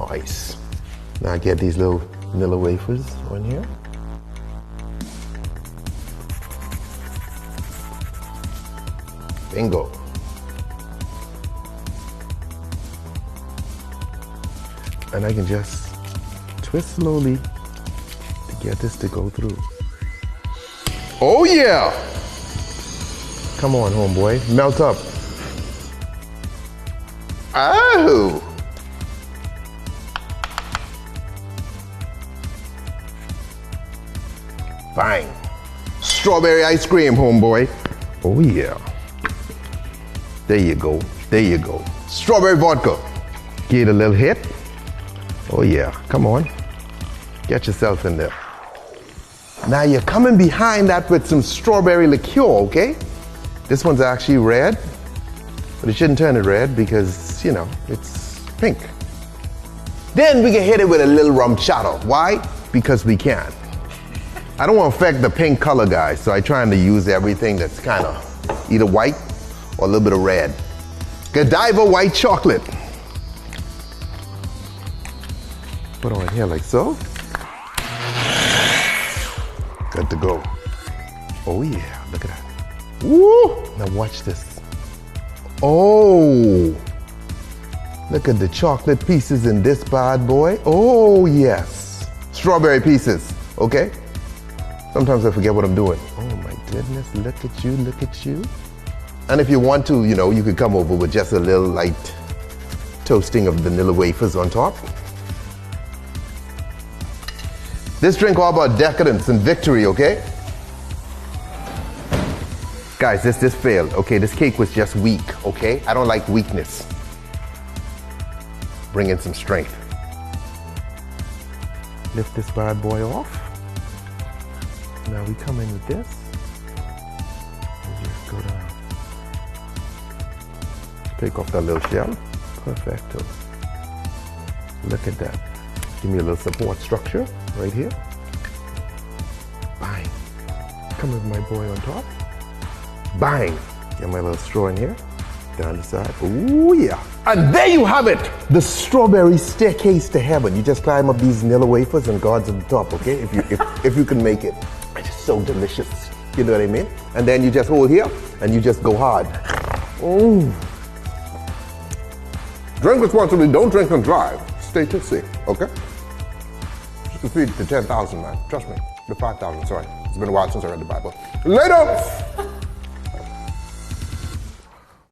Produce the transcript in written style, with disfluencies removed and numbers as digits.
Nice. Now I get these little vanilla wafers on here. Bingo. And I can just twist slowly to get this to go through. Oh yeah! Come on, homeboy, melt up. Oh! Fine. Strawberry ice cream, homeboy. Oh yeah. There you go, there you go. Strawberry vodka. Give it a little hit. Oh yeah, come on. Get yourself in there. Now you're coming behind that with some strawberry liqueur, okay? This one's actually red, but it shouldn't turn it red because, you know, it's pink. Then we can hit it with a little rum chata. Why? Because we can. I don't want to affect the pink color, guys, so I'm trying to use everything that's kind of either white or a little bit of red. Godiva white chocolate. Put on here like so. Good to go. Oh yeah, look at that. Woo! Now watch this. Oh! Look at the chocolate pieces in this bad boy. Oh yes. Strawberry pieces, okay? Sometimes I forget what I'm doing. Oh my goodness, look at you, look at you. And if you want to, you know, you could come over with just a little light toasting of vanilla wafers on top. This drink all about decadence and victory, okay? Guys, this failed, okay? This cake was just weak, okay? I don't like weakness. Bring in some strength. Lift this bad boy off. Now we come in with this. And just go down. Take off that little shell. Perfecto. Look at that. Give me a little support structure right here. Bang. Come with my boy on top. Bang. Get my little straw in here. Down the side. Ooh yeah. And there you have it. The strawberry staircase to heaven. You just climb up these vanilla wafers and God's at the top, okay? If you can make it. It's just so delicious. You know what I mean? And then you just hold here and you just go hard. Ooh. Drink responsibly, don't drink and drive. Stay tipsy, okay? Just to feed the 10,000, man. Trust me. The 5,000, sorry. It's been a while since I read the Bible. Later!